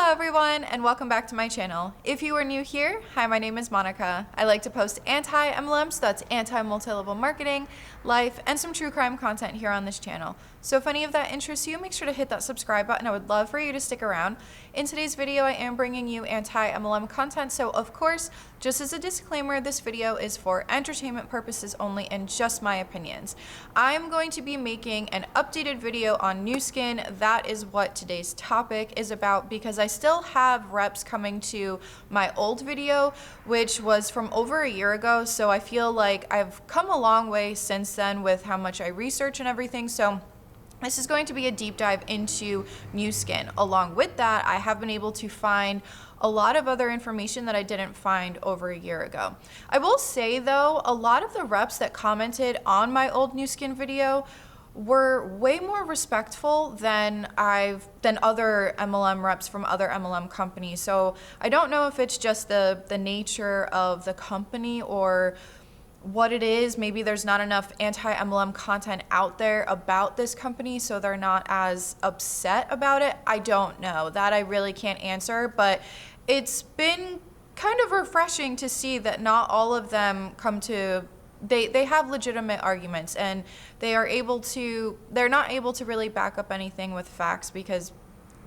Hello everyone and welcome back to my channel. If you are new here, hi, my name is Monica. I like to post anti-MLM, so that's anti-multi-level marketing, life, and some true crime content here on this channel. So if any of that interests you, make sure to hit that subscribe button. I would love for you to stick around. In today's video, I am bringing you anti-MLM content, so of course, just as a disclaimer, this video is for entertainment purposes only and just my opinions. I'm going to be making an updated video on Nuskin. That is what today's topic is about because I still have reps coming to my old video, which was from over a year ago. So I feel like I've come a long way since then with how much I research and everything. So this is going to be a deep dive into Nuskin. Along with that, I have been able to find a lot of other information that I didn't find over a year ago. I will say though, a lot of the reps that commented on my old Nuskin video were way more respectful than other MLM reps from other MLM companies. So I don't know if it's just the nature of the company or what it is. Maybe there's not enough anti-MLM content out there about this company, so they're not as upset about it. I don't know. That I really can't answer, but it's been kind of refreshing to see that not all of them come to they have legitimate arguments and they're not able to really back up anything with facts because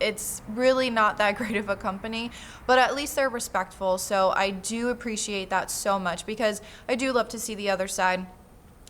it's really not that great of a company, but at least they're respectful. So I do appreciate that so much because I do love to see the other side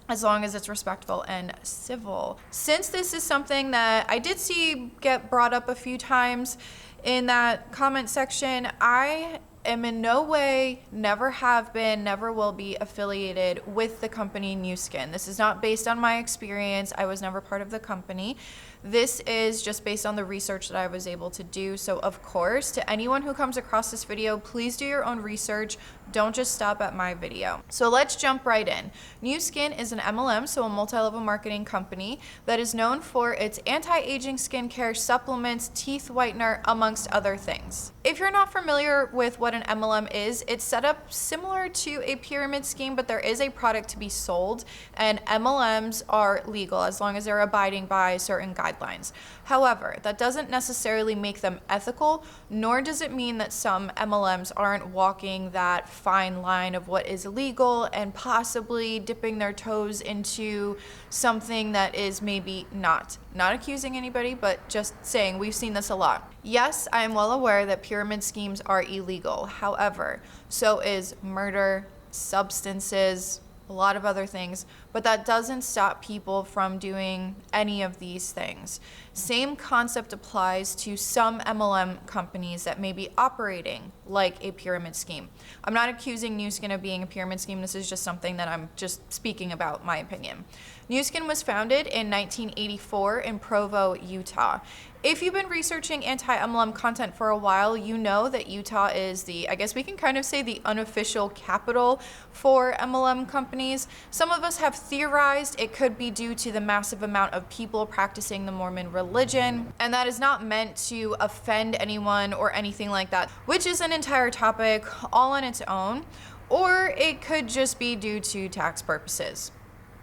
as long as it's respectful and civil. Since this is something that I did see get brought up a few times in that comment section, I am in no way, never have been, never will be affiliated with the company Nuskin. This is not based on my experience. I was never part of the company. This is just based on the research that I was able to do. So of course, to anyone who comes across this video, please do your own research. Don't just stop at my video. So let's jump right in. Nuskin is an MLM, so a multi-level marketing company that is known for its anti-aging skincare supplements, teeth whitener, amongst other things. If you're not familiar with what an MLM is, it's set up similar to a pyramid scheme, but there is a product to be sold, and MLMs are legal as long as they're abiding by certain guidelines. However, that doesn't necessarily make them ethical, nor does it mean that some MLMs aren't walking that fine line of what is legal and possibly dipping their toes into something that is maybe not accusing anybody, but just saying we've seen this a lot. Yes, I am well aware that pyramid schemes are illegal. However, so is murder, substances, a lot of other things, but that doesn't stop people from doing any of these things. Same concept applies to some MLM companies that may be operating like a pyramid scheme. I'm not accusing Nuskin of being a pyramid scheme. This is just something that I'm just speaking about my opinion. Nuskin was founded in 1984 in Provo, Utah. If you've been researching anti-MLM content for a while, you know that Utah is I guess we can kind of say the unofficial capital for MLM companies. Some of us have theorized it could be due to the massive amount of people practicing the Mormon religion, and that is not meant to offend anyone or anything like that, which is an entire topic all on its own, or it could just be due to tax purposes.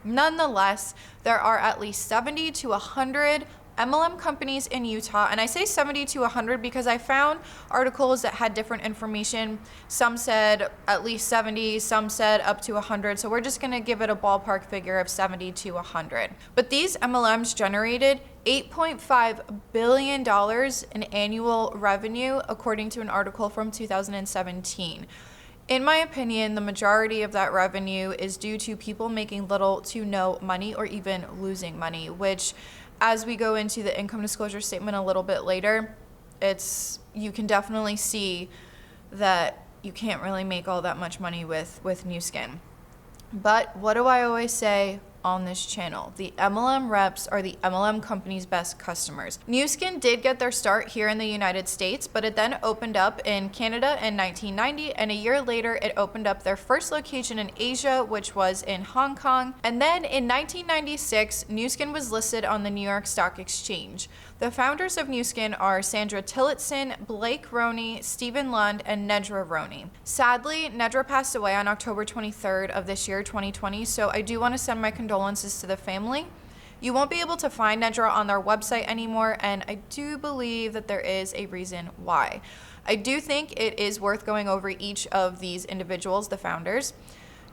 Nonetheless, there are at least 70 to 100 MLM companies in Utah, and I say 70 to 100 because I found articles that had different information. Some said at least 70, some said up to 100, so we're just going to give it a ballpark figure of 70 to 100. But these MLMs generated $8.5 billion in annual revenue, according to an article from 2017. In my opinion, the majority of that revenue is due to people making little to no money or even losing money, which, as we go into the income disclosure statement a little bit later, you can definitely see that you can't really make all that much money with Nuskin. But what do I always say on this channel? The MLM reps are the MLM company's best customers. Nuskin did get their start here in the United States, but it then opened up in Canada in 1990, and a year later it opened up their first location in Asia, which was in Hong Kong. And then in 1996, Nuskin was listed on the New York Stock Exchange. The founders of Nuskin are Sandra Tillotson, Blake Roney, Stephen Lund, and Nedra Roney. Sadly, Nedra passed away on October 23rd of this year, 2020, so I do want to send my condolences to the family. You won't be able to find Nedra on their website anymore, and I do believe that there is a reason why. I do think it is worth going over each of these individuals, the founders.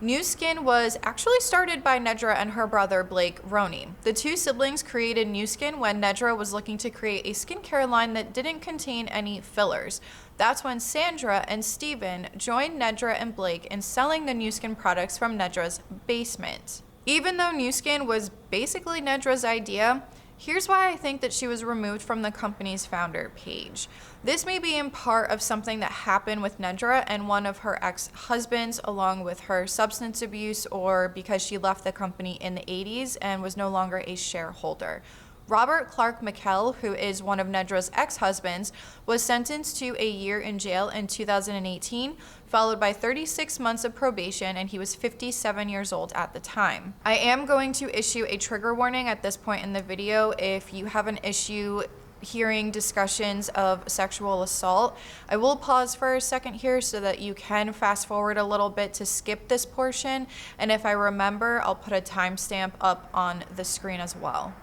Nuskin was actually started by Nedra and her brother Blake Roney. The two siblings created Nuskin when Nedra was looking to create a skincare line that didn't contain any fillers. That's when Sandra and Steven joined Nedra and Blake in selling the Nuskin products from Nedra's basement. Even though Nuskin was basically Nedra's idea, here's why I think that she was removed from the company's founder page. This may be in part of something that happened with Nedra and one of her ex-husbands, along with her substance abuse, or because she left the company in the 80s and was no longer a shareholder. Robert Clark McKell, who is one of Nedra's ex-husbands, was sentenced to a year in jail in 2018, followed by 36 months of probation, and he was 57 years old at the time. I am going to issue a trigger warning at this point in the video. If you have an issue hearing discussions of sexual assault, I will pause for a second here so that you can fast forward a little bit to skip this portion, and if I remember, I'll put a timestamp up on the screen as well.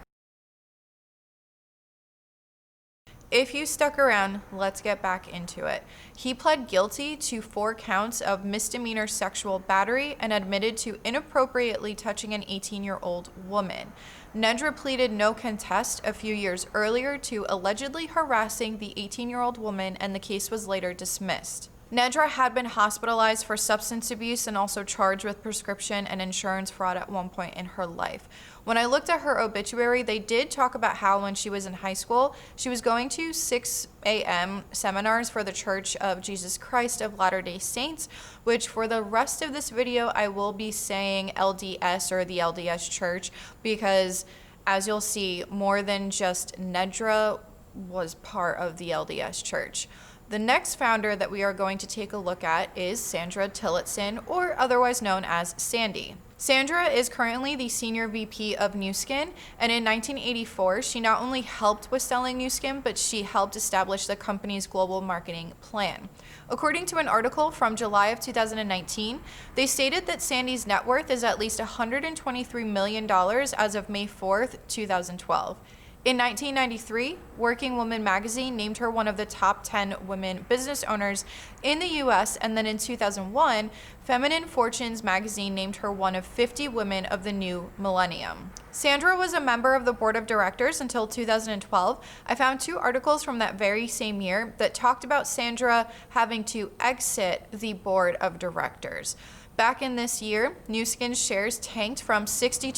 If you stuck around, let's get back into it. He pled guilty to 4 counts of misdemeanor sexual battery and admitted to inappropriately touching an 18-year-old woman. Nedra pleaded no contest a few years earlier to allegedly harassing the 18-year-old woman, and the case was later dismissed. Nedra had been hospitalized for substance abuse and also charged with prescription and insurance fraud at one point in her life. When I looked at her obituary, they did talk about how when she was in high school, she was going to 6 a.m. seminars for the Church of Jesus Christ of Latter-day Saints, which for the rest of this video, I will be saying LDS or the LDS Church, because as you'll see, more than just Nedra was part of the LDS Church. The next founder that we are going to take a look at is Sandra Tillotson, or otherwise known as Sandy. Sandra is currently the Senior VP of Nuskin, and in 1984, she not only helped with selling Nuskin, but she helped establish the company's global marketing plan. According to an article from July of 2019, they stated that Sandy's net worth is at least $123 million as of May 4th, 2012. In 1993, Working Woman magazine named her one of the top 10 women business owners in the US, and then in 2001, Feminine Fortunes magazine named her one of 50 women of the new millennium. Sandra was a member of the board of directors until 2012. I found 2 articles from that very same year that talked about Sandra having to exit the board of directors. Back in this year, Nuskin's shares tanked from $62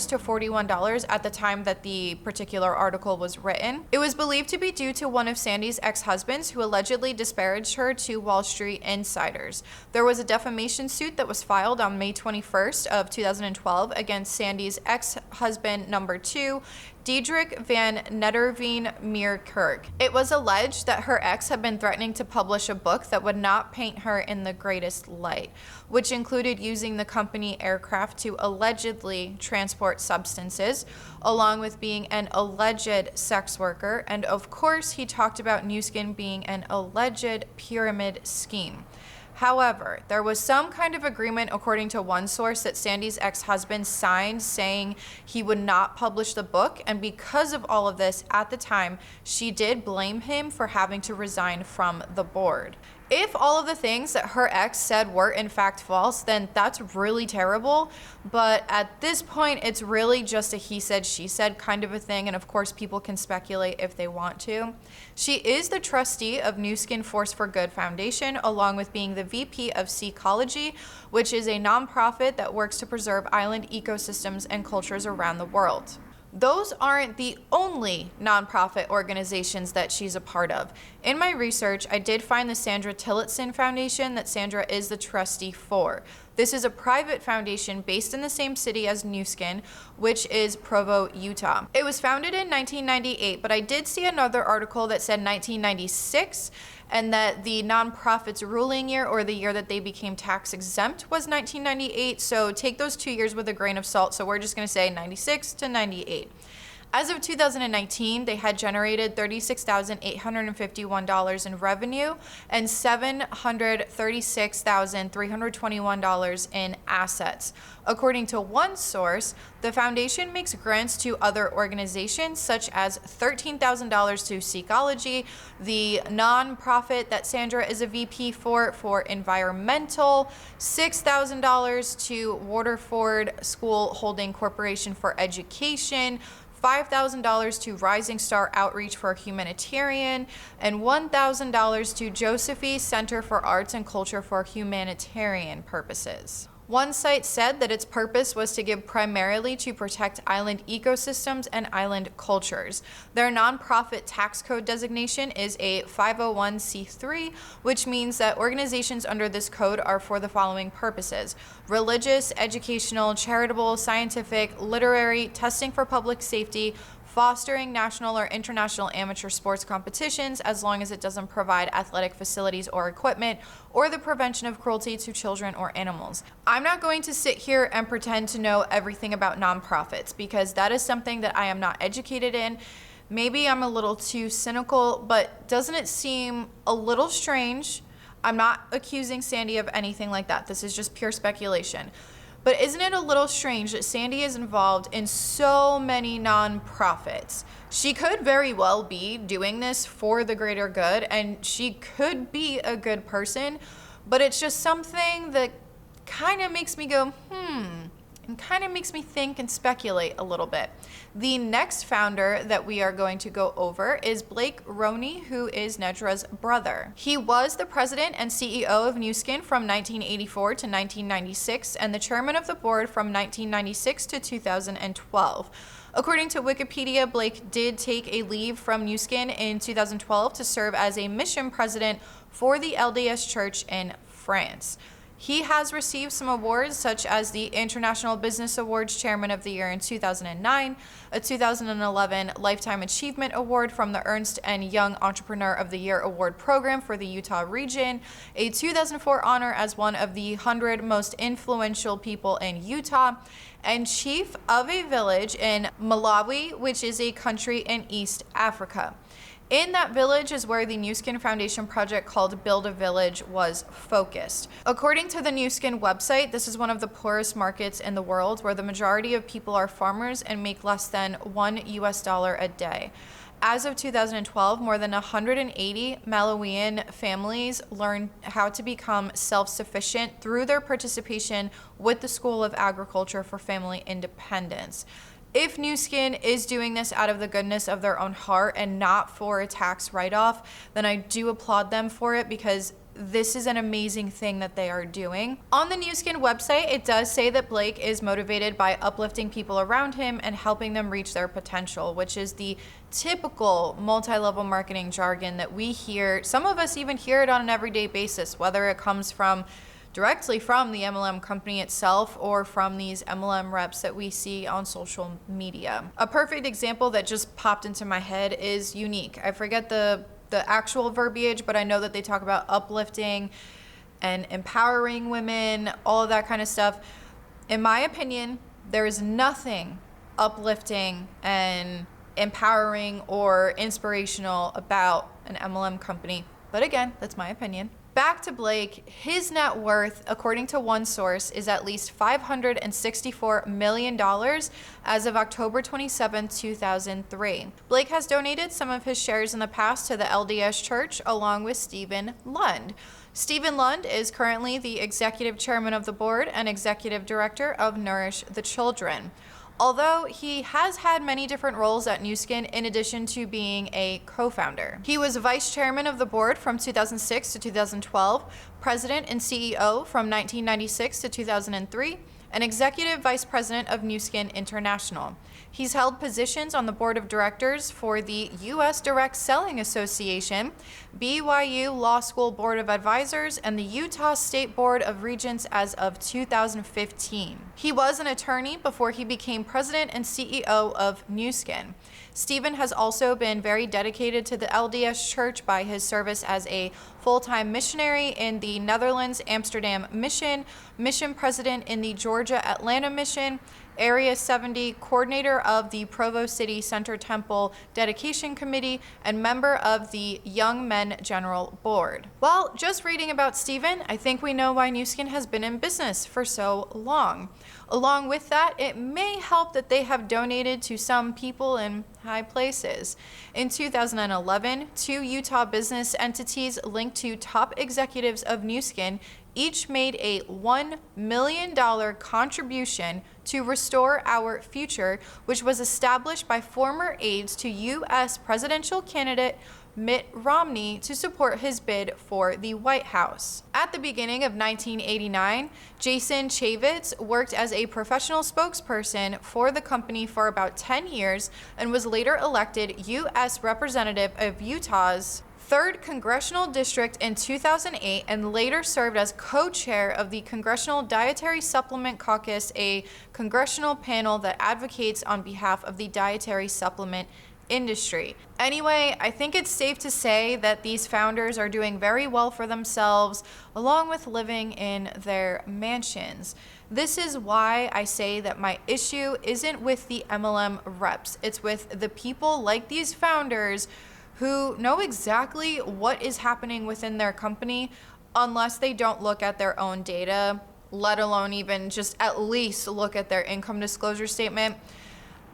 to $41 at the time that the particular article was written. It was believed to be due to one of Sandy's ex-husbands who allegedly disparaged her to Wall Street insiders. There was a defamation suit that was filed on May 21st of 2012 against Sandy's ex-husband number 2, Diedrich van Nederveen Meerkerk. It was alleged that her ex had been threatening to publish a book that would not paint her in the greatest light, which included using the company aircraft to allegedly transport substances, along with being an alleged sex worker, and of course he talked about Nuskin being an alleged pyramid scheme. However, there was some kind of agreement, according to one source, that Sandy's ex-husband signed saying he would not publish the book, and because of all of this, at the time, she did blame him for having to resign from the board. If all of the things that her ex said were in fact false, then that's really terrible. But at this point, it's really just a he said, she said kind of a thing. And of course, people can speculate if they want to. She is the trustee of Nuskin Force for Good Foundation, along with being the VP of Seacology, which is a nonprofit that works to preserve island ecosystems and cultures around the world. Those aren't the only nonprofit organizations that she's a part of. In my research, I did find the Sandra Tillotson Foundation that Sandra is the trustee for. This is a private foundation based in the same city as Nuskin, which is Provo, Utah. It was founded in 1998, but I did see another article that said 1996, and that the nonprofit's ruling year, or the year that they became tax exempt, was 1998. So take those 2 years with a grain of salt. So we're just going to say 96 to 98. As of 2019, they had generated $36,851 in revenue and $736,321 in assets. According to one source, the foundation makes grants to other organizations such as $13,000 to Seekology, the nonprofit that Sandra is a VP for environmental, $6,000 to Waterford School Holding Corporation for education, $5,000 to Rising Star Outreach for humanitarian, and $1,000 to Josephine Center for Arts and Culture for humanitarian purposes. One site said that its purpose was to give primarily to protect island ecosystems and island cultures. Their nonprofit tax code designation is a 501c3, which means that organizations under this code are for the following purposes: religious, educational, charitable, scientific, literary, testing for public safety, fostering national or international amateur sports competitions as long as it doesn't provide athletic facilities or equipment, or the prevention of cruelty to children or animals. I'm not going to sit here and pretend to know everything about nonprofits because that is something that I am not educated in. Maybe I'm a little too cynical, but doesn't it seem a little strange? I'm not accusing Sandy of anything like that. This is just pure speculation. But isn't it a little strange that Sandy is involved in so many nonprofits? She could very well be doing this for the greater good, and she could be a good person, but it's just something that kind of makes me go, and kind of makes me think and speculate a little bit. The next founder that we are going to go over is Blake Roney, who is Nedra's brother. He was the president and CEO of Nuskin from 1984 to 1996 and the chairman of the board from 1996 to 2012. According to Wikipedia, Blake did take a leave from Nuskin in 2012 to serve as a mission president for the LDS Church in France. He has received some awards such as the International Business Awards Chairman of the Year in 2009, a 2011 Lifetime Achievement Award from the Ernst & Young Entrepreneur of the Year Award Program for the Utah region, a 2004 honor as one of the 100 most influential people in Utah, and chief of a village in Malawi, which is a country in East Africa. In that village is where the Nuskin Foundation project called Build a Village was focused. According to the Nuskin website, this is one of the poorest markets in the world where the majority of people are farmers and make less than $1 a day. As of 2012, more than 180 Malawian families learned how to become self-sufficient through their participation with the School of Agriculture for Family Independence. If Nuskin is doing this out of the goodness of their own heart and not for a tax write-off, then I do applaud them for it because this is an amazing thing that they are doing. On the Nuskin website, it does say that Blake is motivated by uplifting people around him and helping them reach their potential, which is the typical multi-level marketing jargon that we hear. Some of us even hear it on an everyday basis, whether it comes directly from the MLM company itself or from these MLM reps that we see on social media. A perfect example that just popped into my head is Unique. I forget the actual verbiage, but I know that they talk about uplifting and empowering women, all of that kind of stuff. In my opinion, there is nothing uplifting and empowering or inspirational about an MLM company. But again, that's my opinion. Back to Blake, his net worth, according to one source, is at least $564 million as of October 27, 2003. Blake has donated some of his shares in the past to the LDS Church along with Stephen Lund. Stephen Lund is currently the executive chairman of the board and executive director of Nourish the Children. Although he has had many different roles at Nuskin in addition to being a co-founder. He was vice chairman of the board from 2006 to 2012, president and CEO from 1996 to 2003, and executive vice president of Nuskin International. He's held positions on the board of directors for the U.S. Direct Selling Association, BYU Law School Board of Advisors, and the Utah State Board of Regents as of 2015. He was an attorney before he became president and CEO of Nuskin. Stephen has also been very dedicated to the LDS Church by his service as a full-time missionary in the Netherlands Amsterdam Mission, mission president in the Georgia Atlanta Mission, Area 70, coordinator of the Provo City Center Temple Dedication Committee, and member of the Young Men General Board. Well, just reading about Stephen, I think we know why Nuskin has been in business for so long. Along with that, it may help that they have donated to some people in high places. In 2011, 2 Utah business entities linked to top executives of Nuskin each made a $1 million contribution to Restore Our Future, which was established by former aides to U.S. presidential candidate Mitt Romney to support his bid for the White House. At the beginning of 1989, Jason Chavitz worked as a professional spokesperson for the company for about 10 years and was later elected U.S. Representative of Utah's 3rd Congressional District in 2008 and later served as co-chair of the Congressional Dietary Supplement Caucus, a congressional panel that advocates on behalf of the dietary supplement industry. Anyway, I think it's safe to say that these founders are doing very well for themselves, along with living in their mansions. This is why I say that my issue isn't with the MLM reps. It's with the people like these founders who know exactly what is happening within their company, unless they don't look at their own data, let alone even just at least look at their income disclosure statement.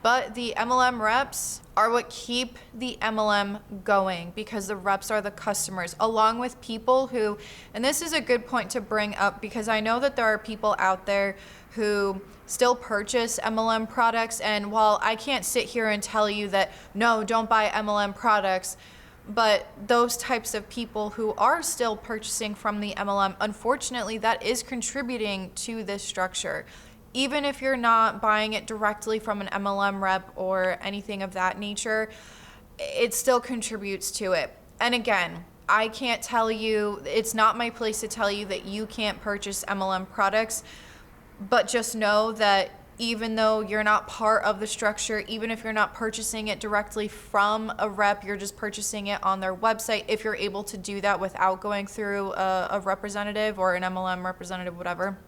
But the MLM reps are what keep the MLM going, because the reps are the customers, along with people who, and this is a good point to bring up because I know that there are people out there who still purchase MLM products, and while I can't sit here and tell you that, no, don't buy MLM products, but those types of people who are still purchasing from the MLM, unfortunately, that is contributing to this structure. Even if you're not buying it directly from an MLM rep or anything of that nature, it still contributes to it. And again, I can't tell you, it's not my place to tell you that you can't purchase MLM products, but just know that even though you're not part of the structure, even if you're not purchasing it directly from a rep, you're just purchasing it on their website, if you're able to do that without going through a representative or an MLM representative, whatever,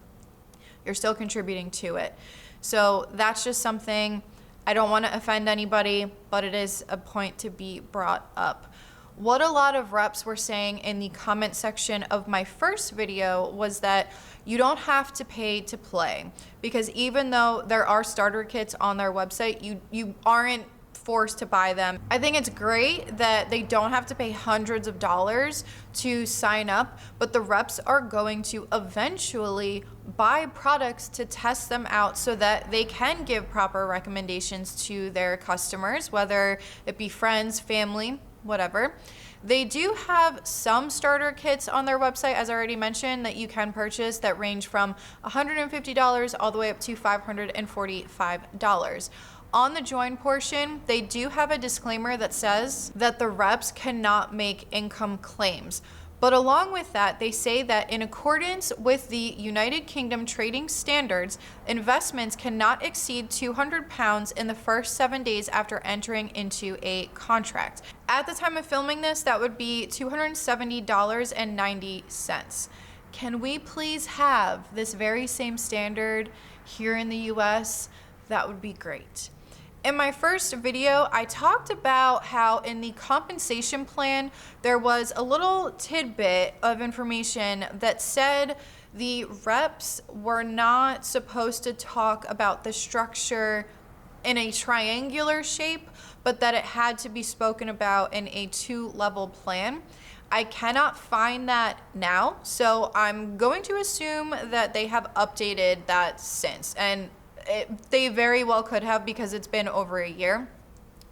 you're still contributing to it. So that's just something, I don't want to offend anybody, but it is a point to be brought up. What a lot of reps were saying in the comment section of my first video was that you don't have to pay to play, because even though there are starter kits on their website, you aren't forced to buy them. I think it's great that they don't have to pay hundreds of dollars to sign up, but the reps are going to eventually buy products to test them out so that they can give proper recommendations to their customers, whether it be friends, family, whatever. They do have some starter kits on their website, as I already mentioned, that you can purchase that range from $150 all the way up to $545. On the join portion, they do have a disclaimer that says that the reps cannot make income claims. But along with that, they say that in accordance with the United Kingdom trading standards, investments cannot exceed 200 pounds in the first 7 days after entering into a contract. At the time of filming this, that would be $270.90. Can we please have this very same standard here in the US? That would be great. In my first video, I talked about how in the compensation plan, there was a little tidbit of information that said the reps were not supposed to talk about the structure in a triangular shape, but that it had to be spoken about in a 2-level plan. I cannot find that now, so I'm going to assume that they have updated that since, and they very well could have, because it's been over a year.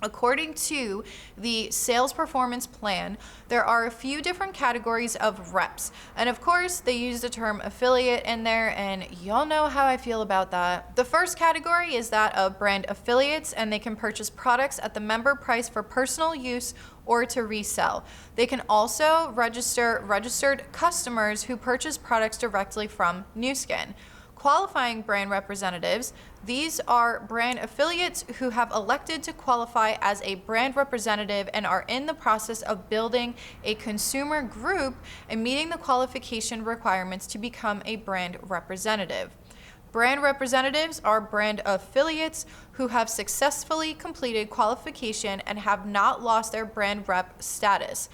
According to the sales performance plan, there are a few different categories of reps. And of course, they use the term affiliate in there, and y'all know how I feel about that. The first category is that of brand affiliates, and they can purchase products at the member price for personal use or to resell. They can also register registered customers who purchase products directly from Nuskin. Qualifying brand representatives, these are brand affiliates who have elected to qualify as a brand representative and are in the process of building a consumer group and meeting the qualification requirements to become a brand representative. Brand representatives are brand affiliates who have successfully completed qualification and have not lost their brand rep status.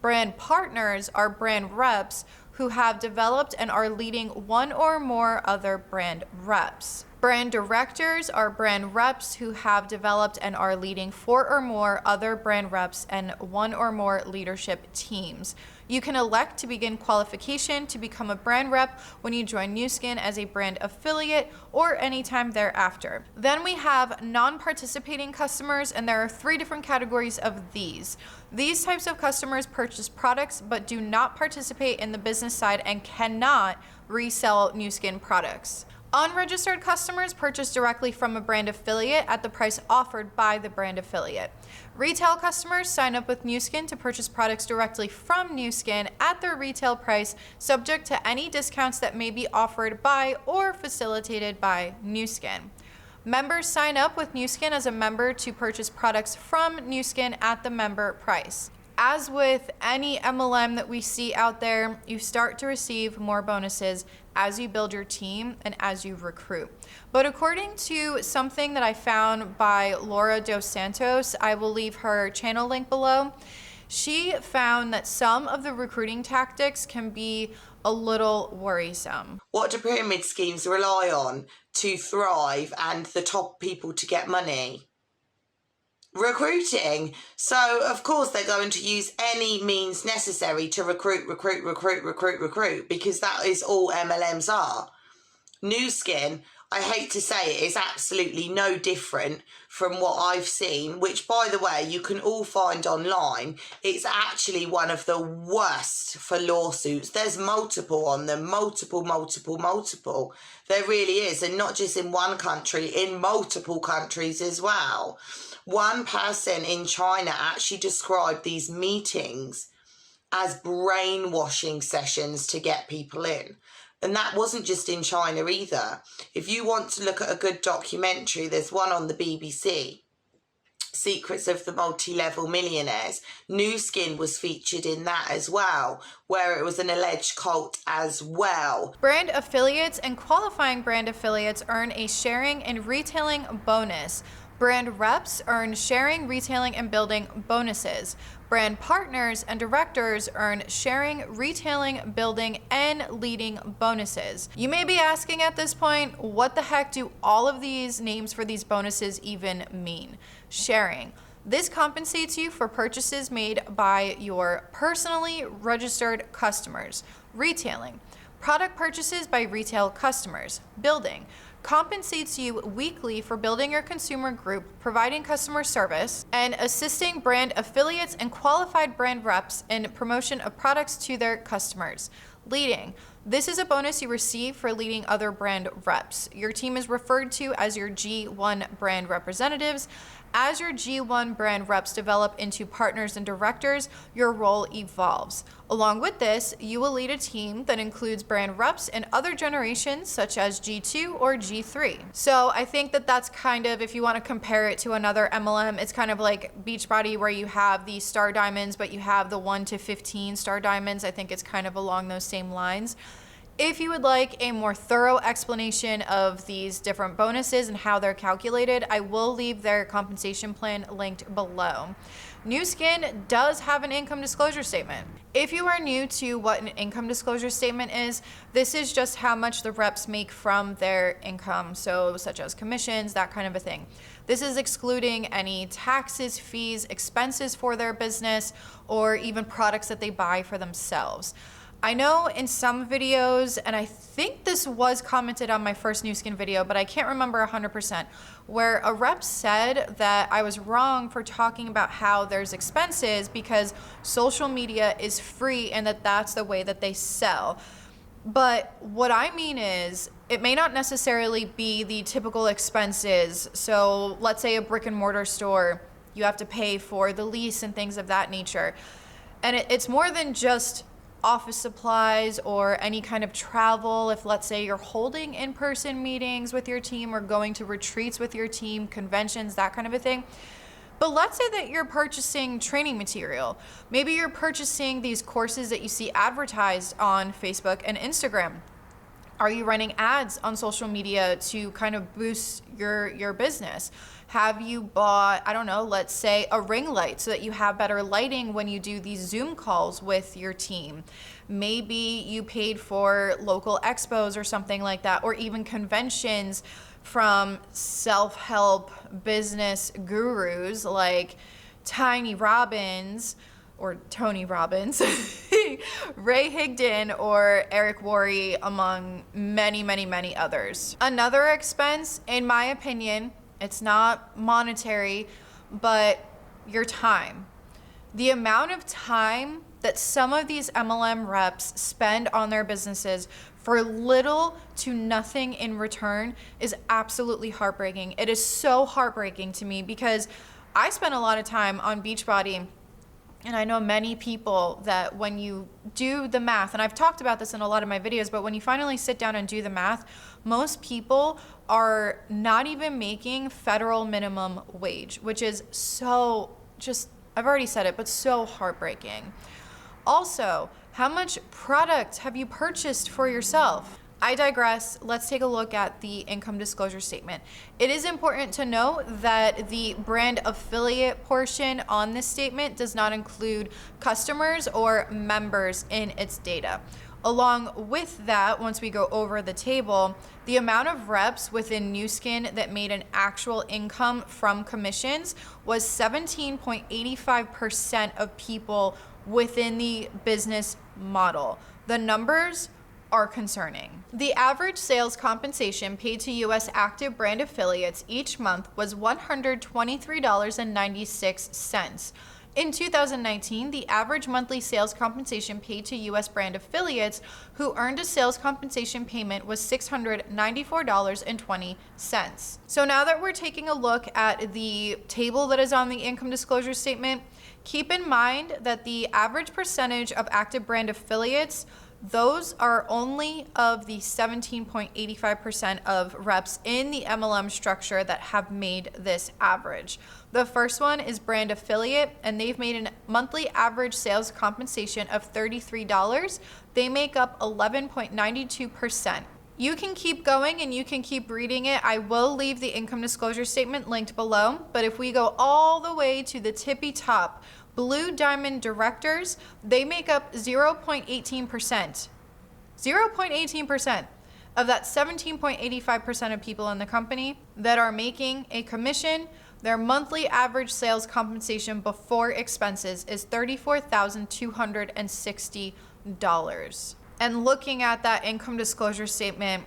Brand partners are brand reps who have developed and are leading one or more other brand reps. Brand directors are brand reps who have developed and are leading 4 or more other brand reps and 1 or more leadership teams. You can elect to begin qualification to become a brand rep when you join Nuskin as a brand affiliate or anytime thereafter. Then we have non-participating customers, and there are 3 different categories of these. These types of customers purchase products but do not participate in the business side and cannot resell Nuskin products. Unregistered customers purchase directly from a brand affiliate at the price offered by the brand affiliate. Retail customers sign up with Nuskin to purchase products directly from Nuskin at their retail price, subject to any discounts that may be offered by or facilitated by Nuskin. Members sign up with Nuskin as a member to purchase products from Nuskin at the member price. As with any MLM that we see out there, you start to receive more bonuses as you build your team and as you recruit. But according to something that I found by Laura Dos Santos, I will leave her channel link below, she found that some of the recruiting tactics can be a little worrisome. What do pyramid schemes rely on to thrive and the top people to get money? Recruiting. So of course they're going to use any means necessary to recruit, because that is all MLMs are. Nuskin, I hate to say it, is absolutely no different from what I've seen, which by the way you can all find online. It's actually one of the worst for lawsuits. There's multiple on them, multiple. There really is, and not just in one country, in multiple countries as well. One person in China actually described these meetings as brainwashing sessions to get people in. And that wasn't just in China either. If you want to look at a good documentary, there's one on the BBC, Secrets of the Multi-Level Millionaires. Nuskin was featured in that as well, where it was an alleged cult as well. Brand affiliates and qualifying brand affiliates earn a sharing and retailing bonus. Brand reps earn sharing, retailing, and building bonuses. Brand partners and directors earn sharing, retailing, building, and leading bonuses. You may be asking at this point, what the heck do all of these names for these bonuses even mean? Sharing. This compensates you for purchases made by your personally registered customers. Retailing. Product purchases by retail customers. Building. Compensates you weekly for building your consumer group, providing customer service, and assisting brand affiliates and qualified brand reps in promotion of products to their customers. Leading. This is a bonus you receive for leading other brand reps. Your team is referred to as your G1 brand representatives. As your G1 brand reps develop into partners and directors, your role evolves. Along with this, you will lead a team that includes brand reps in other generations such as G2 or G3. So I think that that's kind of, if you want to compare it to another MLM, it's kind of like Beachbody where you have the star diamonds, but you have the 1 to 15 star diamonds. I think it's kind of along those same lines. If you would like a more thorough explanation of these different bonuses and how they're calculated, I will leave their compensation plan linked below. Nuskin does have an income disclosure statement. If you are new to what an income disclosure statement is, this is just how much the reps make from their income, so such as commissions, that kind of a thing. This is excluding any taxes, fees, expenses for their business, or even products that they buy for themselves. I know in some videos, and I think this was commented on my first Nuskin video, but I can't remember 100%, where a rep said that I was wrong for talking about how there's expenses because social media is free and that that's the way that they sell. But what I mean is, it may not necessarily be the typical expenses. So let's say a brick and mortar store, you have to pay for the lease and things of that nature. And it's more than just office supplies or any kind of travel. If let's say you're holding in-person meetings with your team or going to retreats with your team, conventions, that kind of a thing. But let's say that you're purchasing training material. Maybe you're purchasing these courses that you see advertised on Facebook and Instagram. Are you running ads on social media to kind of boost your business? Have you bought, I don't know, let's say a ring light so that you have better lighting when you do these Zoom calls with your team? Maybe you paid for local expos or something like that, or even conventions from self-help business gurus like Tiny Robbins or Tony Robbins, Ray Higdon, or Eric Worre, among many, many, many others. Another expense, in my opinion, it's not monetary, but your time. The amount of time that some of these MLM reps spend on their businesses for little to nothing in return is absolutely heartbreaking. It is so heartbreaking to me because I spend a lot of time on Beachbody. And I know many people that when you do the math, and I've talked about this in a lot of my videos, but when you finally sit down and do the math, most people are not even making federal minimum wage, which is so just, I've already said it, but so heartbreaking. Also, how much product have you purchased for yourself? I digress. Let's take a look at the income disclosure statement. It is important to note that the brand affiliate portion on this statement does not include customers or members in its data. Along with that, once we go over the table, the amount of reps within Nuskin that made an actual income from commissions was 17.85% of people within the business model. The numbers are concerning. The average sales compensation paid to U.S. active brand affiliates each month was $123.96. In 2019, the average monthly sales compensation paid to U.S. brand affiliates who earned a sales compensation payment was $694.20. So now that we're taking a look at the table that is on the income disclosure statement, keep in mind that the average percentage of active brand affiliates, those are only of the 17.85% of reps in the MLM structure that have made this average. The first one is brand affiliate, and they've made a monthly average sales compensation of $33. They make up 11.92%. You can keep going and you can keep reading it. I will leave the income disclosure statement linked below, but if we go all the way to the tippy top, Blue Diamond directors, they make up 0.18%. 0.18% of that 17.85% of people in the company that are making a commission. Their monthly average sales compensation before expenses is $34,260. And looking at that income disclosure statement,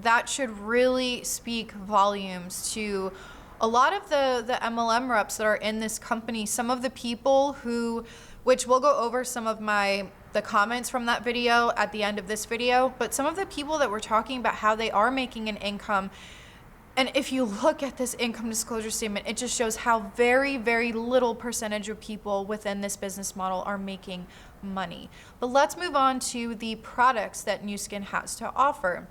that should really speak volumes to a lot of the MLM reps that are in this company. Some of the people who, which we'll go over some of the comments from that video at the end of this video, but some of the people that were talking about how they are making an income. And if you look at this income disclosure statement, it just shows how very, very little percentage of people within this business model are making money. But let's move on to the products that Nuskin has to offer.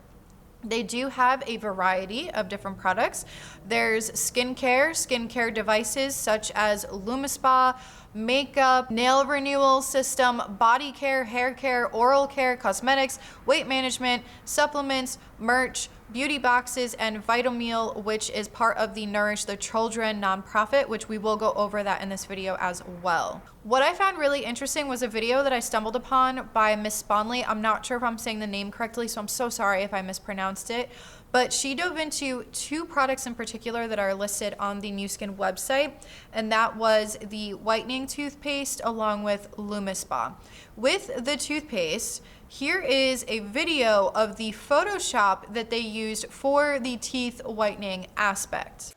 They do have a variety of different products. There's skincare devices such as Lumispa, makeup, nail renewal system, body care, hair care, oral care, cosmetics, weight management, supplements, merch, beauty boxes, and Vitameal, which is part of the Nourish the Children nonprofit, which we will go over that in this video as well. What I found really interesting was a video that I stumbled upon by Miss Sponley. I'm not sure if I'm saying the name correctly, so I'm so sorry if I mispronounced it, but she dove into two products in particular that are listed on the Nuskin website, and that was the Whitening Toothpaste along with Lumispa. With the toothpaste, here is a video of the Photoshop that they used for the teeth whitening aspect.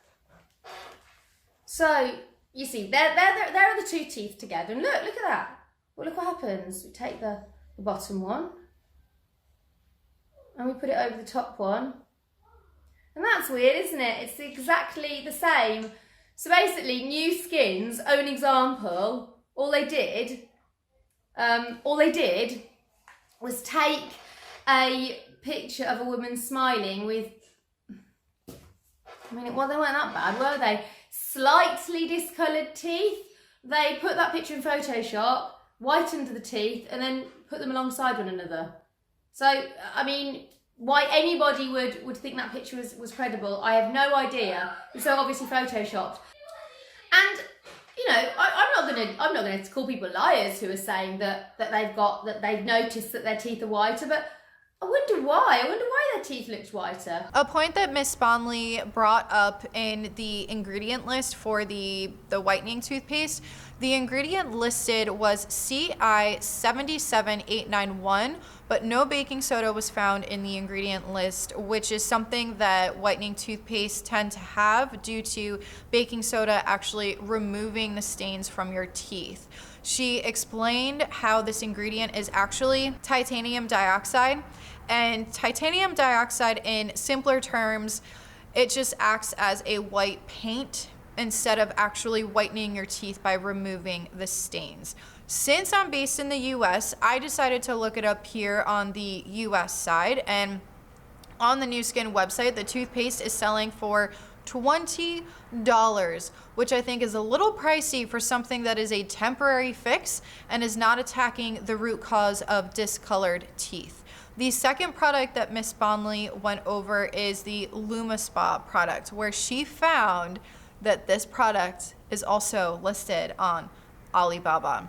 So, you see, there are the two teeth together, and look at that. Well, look what happens. We take the bottom one, and we put it over the top one. And that's weird, isn't it? It's exactly the same. So basically, Nuskin's own example, all they did was take a picture of a woman smiling with, well, they weren't that bad, were they? Slightly discoloured teeth. They put that picture in Photoshop, whitened the teeth, and then put them alongside one another. So, Why anybody would think that picture was credible, I have no idea. It's so obviously photoshopped. And you know, I'm not gonna call people liars who are saying that they've noticed that their teeth are whiter, but I wonder why their teeth looked whiter. A point that Miss Sponley brought up in the ingredient list for the whitening toothpaste, the ingredient listed was CI77891, but no baking soda was found in the ingredient list, which is something that whitening toothpaste tend to have due to baking soda actually removing the stains from your teeth. She explained how this ingredient is actually titanium dioxide. And titanium dioxide, in simpler terms, it just acts as a white paint instead of actually whitening your teeth by removing the stains. Since I'm based in the US, I decided to look it up here on the US side, and on the Nuskin website, the toothpaste is selling for $20, which I think is a little pricey for something that is a temporary fix and is not attacking the root cause of discolored teeth. The second product that Miss Sponley went over is the Lumispa product, where she found that this product is also listed on Alibaba.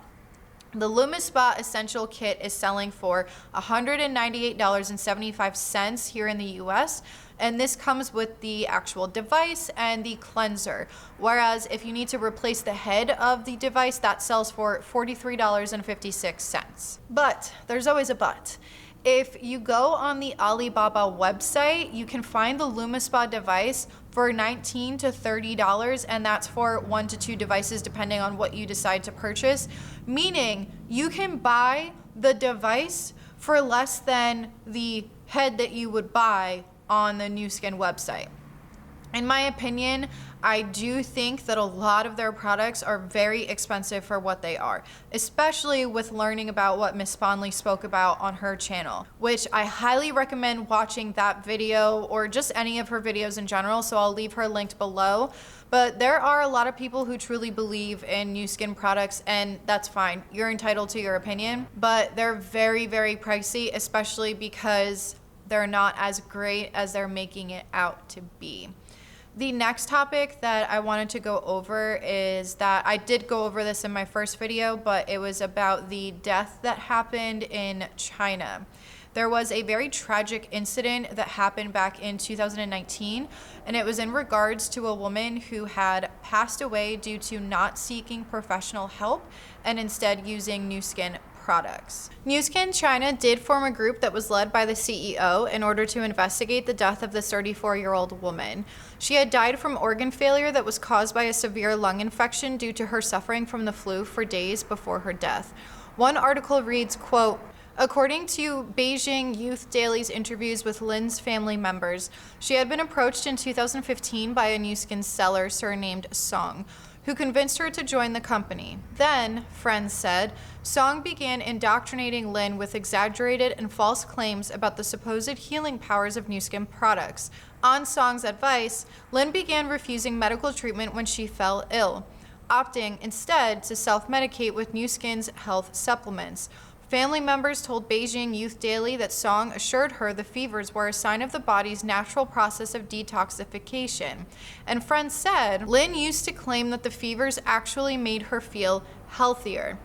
The Lumispa Essential Kit is selling for $198.75 here in the US, and this comes with the actual device and the cleanser. Whereas if you need to replace the head of the device, that sells for $43.56. But there's always a but. If you go on the Alibaba website, you can find the Lumispa device for $19 to $30, and that's for 1 to 2 devices depending on what you decide to purchase, meaning you can buy the device for less than the head that you would buy on the Nuskin website. In my opinion, I do think that a lot of their products are very expensive for what they are, especially with learning about what Miss Sponley spoke about on her channel, which I highly recommend watching that video or just any of her videos in general, so I'll leave her linked below. But there are a lot of people who truly believe in Nuskin products, and that's fine. You're entitled to your opinion, but they're very, very pricey, especially because they're not as great as they're making it out to be. The next topic that I wanted to go over is that I did go over this in my first video, but it was about the death that happened in China. There was a very tragic incident that happened back in 2019, and it was in regards to a woman who had passed away due to not seeking professional help and instead using Nuskin products. Nuskin China did form a group that was led by the CEO in order to investigate the death of this 34-year-old woman. She had died from organ failure that was caused by a severe lung infection due to her suffering from the flu for days before her death. One article reads, quote, according to Beijing Youth Daily's interviews with Lund's family members, she had been approached in 2015 by a Nuskin seller surnamed Song, who convinced her to join the company. Then, friends said, Song began indoctrinating Lin with exaggerated and false claims about the supposed healing powers of Nuskin products. On Song's advice, Lin began refusing medical treatment when she fell ill, opting instead to self-medicate with Nuskin's health supplements. Family members told Beijing Youth Daily that Song assured her the fevers were a sign of the body's natural process of detoxification. And friends said, Lin used to claim that the fevers actually made her feel healthier.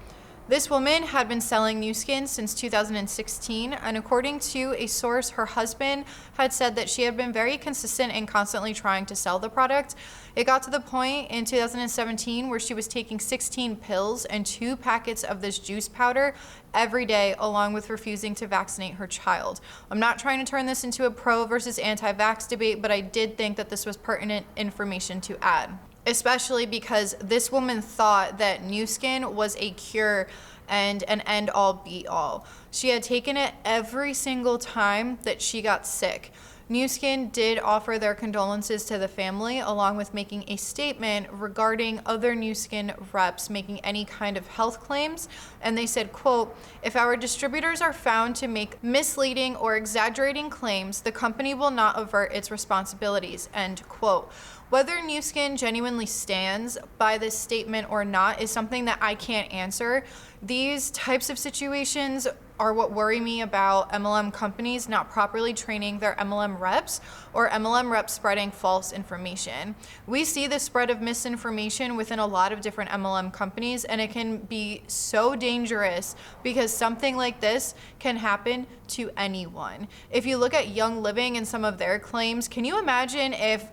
This woman had been selling Nuskin since 2016, and according to a source, her husband had said that she had been very consistent in constantly trying to sell the product. It got to the point in 2017 where she was taking 16 pills and 2 packets of this juice powder every day, along with refusing to vaccinate her child. I'm not trying to turn this into a pro versus anti-vax debate, but I did think that this was pertinent information to add, especially because this woman thought that Nuskin was a cure and an end-all be-all. She had taken it every single time that she got sick. Nuskin did offer their condolences to the family, along with making a statement regarding other Nuskin reps making any kind of health claims. And they said, quote, if our distributors are found to make misleading or exaggerating claims, the company will not avert its responsibilities, end quote. Whether Nuskin genuinely stands by this statement or not is something that I can't answer. These types of situations are what worry me about MLM companies not properly training their MLM reps or MLM reps spreading false information. We see the spread of misinformation within a lot of different MLM companies, and it can be so dangerous because something like this can happen to anyone. If you look at Young Living and some of their claims, can you imagine if,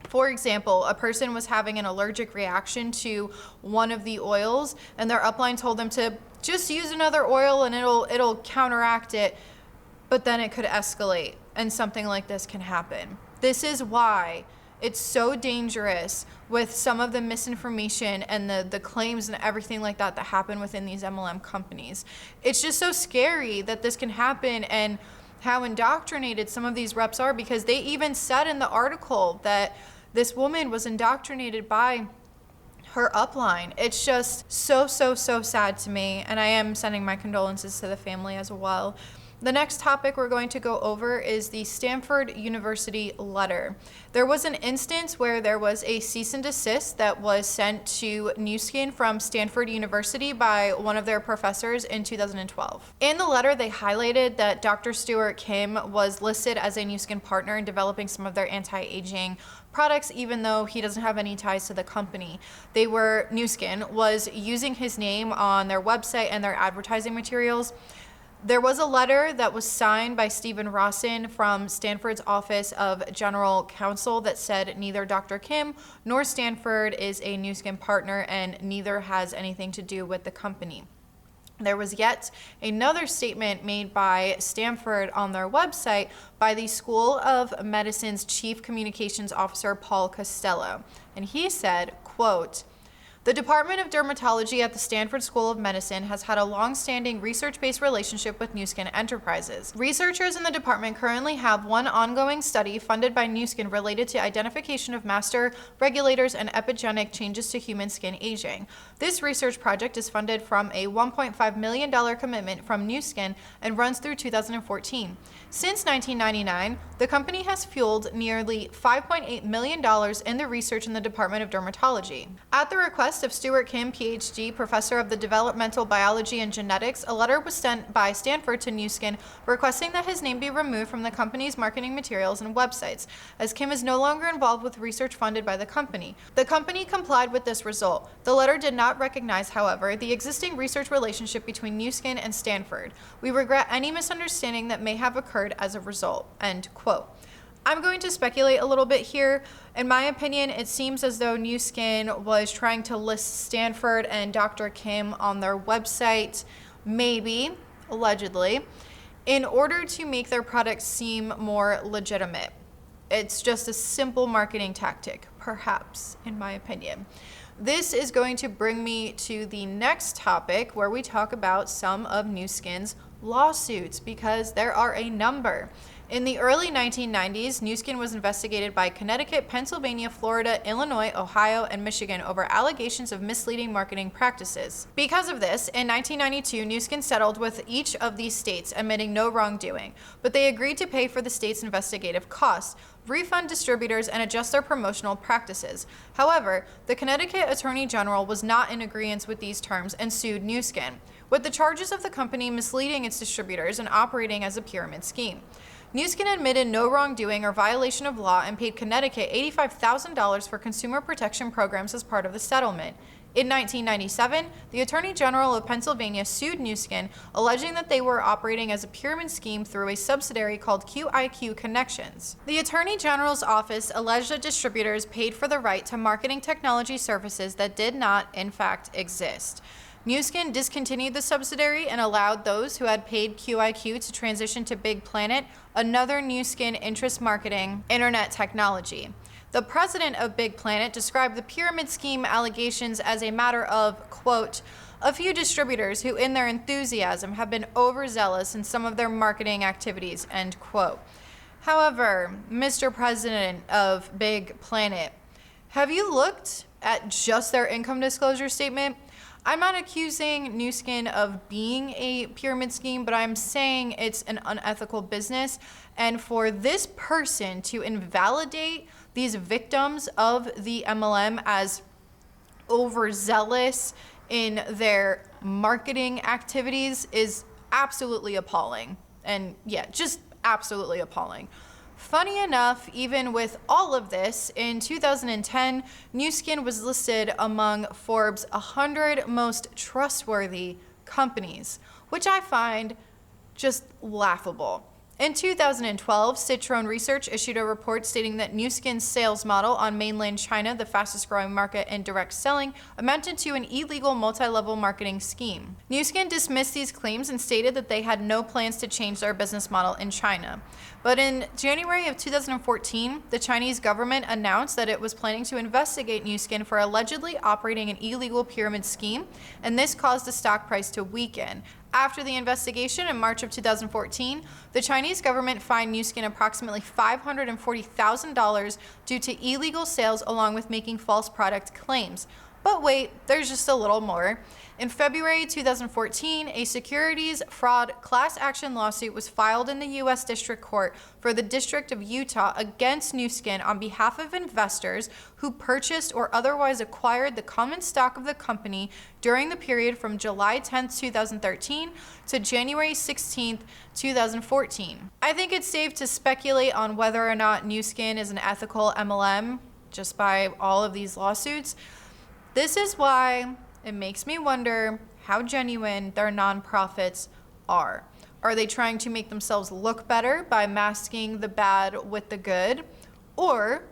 for example, a person was having an allergic reaction to one of the oils and their upline told them to just use another oil and it'll counteract it, but then it could escalate and something like this can happen. This is why it's so dangerous with some of the misinformation and the claims and everything like that happen within these MLM companies. It's just so scary that this can happen and how indoctrinated some of these reps are, because they even said in the article that this woman was indoctrinated by her upline. It's just so sad to me, and I am sending my condolences to the family as well. The next topic we're going to go over is the Stanford University letter. There was an instance where there was a cease and desist that was sent to Nuskin from Stanford University by one of their professors in 2012. In the letter, they highlighted that Dr. Stuart Kim was listed as a Nuskin partner in developing some of their anti-aging products, even though he doesn't have any ties to the company. Nuskin was using his name on their website and their advertising materials. There was a letter that was signed by Stephen Rawson from Stanford's Office of General Counsel that said neither Dr. Kim nor Stanford is a Nuskin partner and neither has anything to do with the company. There was yet another statement made by Stanford on their website by the School of Medicine's Chief Communications Officer, Paul Costello. And he said, quote, "The Department of Dermatology at the Stanford School of Medicine has had a long-standing research-based relationship with Nuskin Enterprises. Researchers in the department currently have one ongoing study funded by Nuskin related to identification of master regulators and epigenetic changes to human skin aging. This research project is funded from a $1.5 million commitment from Nuskin and runs through 2014. Since 1999, the company has fueled nearly $5.8 million in the research in the Department of Dermatology. At the request of Stuart Kim, PhD, professor of the developmental biology and genetics, a letter was sent by Stanford to Nuskin requesting that his name be removed from the company's marketing materials and websites, as Kim is no longer involved with research funded by the company. The company complied with this result. The letter did not recognize, however, the existing research relationship between Nuskin and Stanford. We regret any misunderstanding that may have occurred as a result." End quote. I'm going to speculate a little bit here. In my opinion, it seems as though Nuskin was trying to list Stanford and Dr. Kim on their website, maybe, allegedly, in order to make their products seem more legitimate. It's just a simple marketing tactic, perhaps, in my opinion. This is going to bring me to the next topic where we talk about some of Nuskin's lawsuits, because there are a number. In the early 1990s, Nuskin was investigated by Connecticut, Pennsylvania, Florida, Illinois, Ohio, and Michigan over allegations of misleading marketing practices. Because of this, in 1992, Nuskin settled with each of these states, admitting no wrongdoing, but they agreed to pay for the state's investigative costs, refund distributors, and adjust their promotional practices. However, the Connecticut Attorney General was not in agreement with these terms and sued Nuskin, with the charges of the company misleading its distributors and operating as a pyramid scheme. Nuskin admitted no wrongdoing or violation of law and paid Connecticut $85,000 for consumer protection programs as part of the settlement. In 1997, the Attorney General of Pennsylvania sued Nuskin, alleging that they were operating as a pyramid scheme through a subsidiary called QIQ Connections. The Attorney General's office alleged that distributors paid for the right to marketing technology services that did not, in fact, exist. Nuskin discontinued the subsidiary and allowed those who had paid QIQ to transition to Big Planet, another Nuskin interest marketing internet technology. The president of Big Planet described the pyramid scheme allegations as a matter of, quote, "a few distributors who in their enthusiasm have been overzealous in some of their marketing activities," end quote. However, Mr. President of Big Planet, have you looked at just their income disclosure statement? I'm not accusing Nuskin of being a pyramid scheme, but I'm saying it's an unethical business. And for this person to invalidate these victims of the MLM as overzealous in their marketing activities is absolutely appalling. And yeah, just absolutely appalling. Funny enough, even with all of this, in 2010, Nuskin was listed among Forbes' 100 most trustworthy companies, which I find just laughable. In 2012, Citron Research issued a report stating that Nuskin's sales model on mainland China, the fastest growing market in direct selling, amounted to an illegal multi-level marketing scheme. Nuskin dismissed these claims and stated that they had no plans to change their business model in China. But in January of 2014, the Chinese government announced that it was planning to investigate Nuskin for allegedly operating an illegal pyramid scheme, and this caused the stock price to weaken. After the investigation in March of 2014, the Chinese government fined Nuskin approximately $540,000 due to illegal sales along with making false product claims. But wait, there's just a little more. In February 2014, a securities fraud class action lawsuit was filed in the U.S. District Court for the District of Utah against Nuskin on behalf of investors who purchased or otherwise acquired the common stock of the company during the period from July 10, 2013 to January 16, 2014. I think it's safe to speculate on whether or not Nuskin is an ethical MLM just by all of these lawsuits. This is why it makes me wonder how genuine their nonprofits are. Are they trying to make themselves look better by masking the bad with the good? Or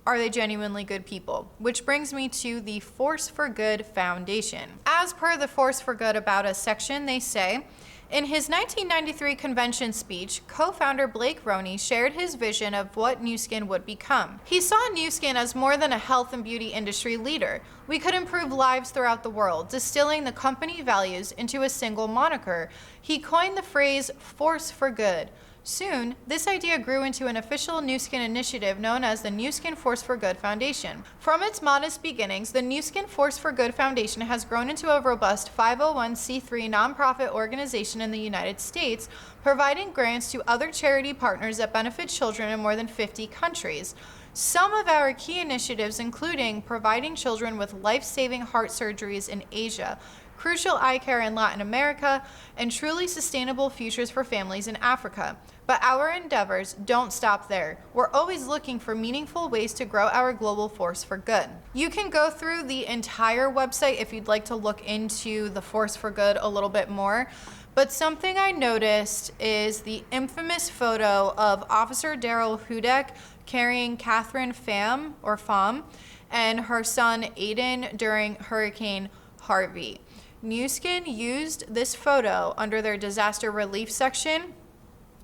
are they genuinely good people? Which brings me to the Force for Good Foundation. As per the Force for Good About Us section, they say, in his 1993 convention speech, co-founder Blake Roney shared his vision of what Nuskin would become. He saw Nuskin as more than a health and beauty industry leader. We could improve lives throughout the world, distilling the company values into a single moniker. He coined the phrase Force for Good. Soon, this idea grew into an official Nuskin initiative known as the Nuskin Force for Good Foundation. From its modest beginnings, the Nuskin Force for Good Foundation has grown into a robust 501c3 nonprofit organization in the United States, providing grants to other charity partners that benefit children in more than 50 countries. Some of our key initiatives including providing children with life-saving heart surgeries in Asia, crucial eye care in Latin America, and truly sustainable futures for families in Africa. But our endeavors don't stop there. We're always looking for meaningful ways to grow our global force for good. You can go through the entire website if you'd like to look into the Force for Good a little bit more. But something I noticed is the infamous photo of Officer Daryl Hudek carrying Catherine Pham and her son Aiden during Hurricane Harvey. Nuskin used this photo under their disaster relief section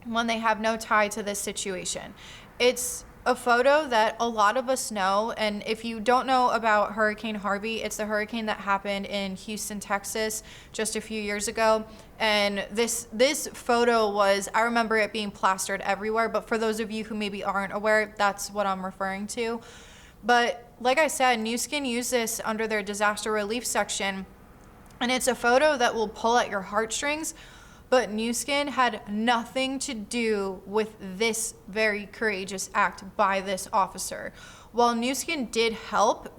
when they have no tie to this situation. It's a photo that a lot of us know, and if you don't know about Hurricane Harvey, it's the hurricane that happened in Houston, Texas just a few years ago. And this photo was, I remember it being plastered everywhere, but for those of you who maybe aren't aware, that's what I'm referring to. But like I said, Nuskin used this under their disaster relief section. And it's a photo that will pull at your heartstrings, but Nuskin had nothing to do with this very courageous act by this officer. While Nuskin did help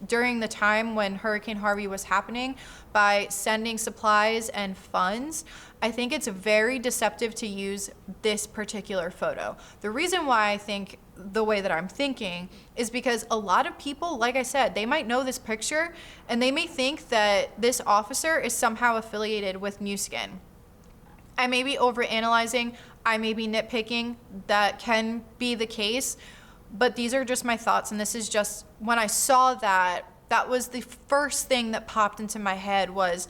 during the time when Hurricane Harvey was happening by sending supplies and funds, I think it's very deceptive to use this particular photo. The reason why I think the way that I'm thinking is because a lot of people, like I said, they might know this picture and they may think that this officer is somehow affiliated with Nuskin. I may be overanalyzing, I may be nitpicking, that can be the case, but these are just my thoughts, and this is just, when I saw that was the first thing that popped into my head was,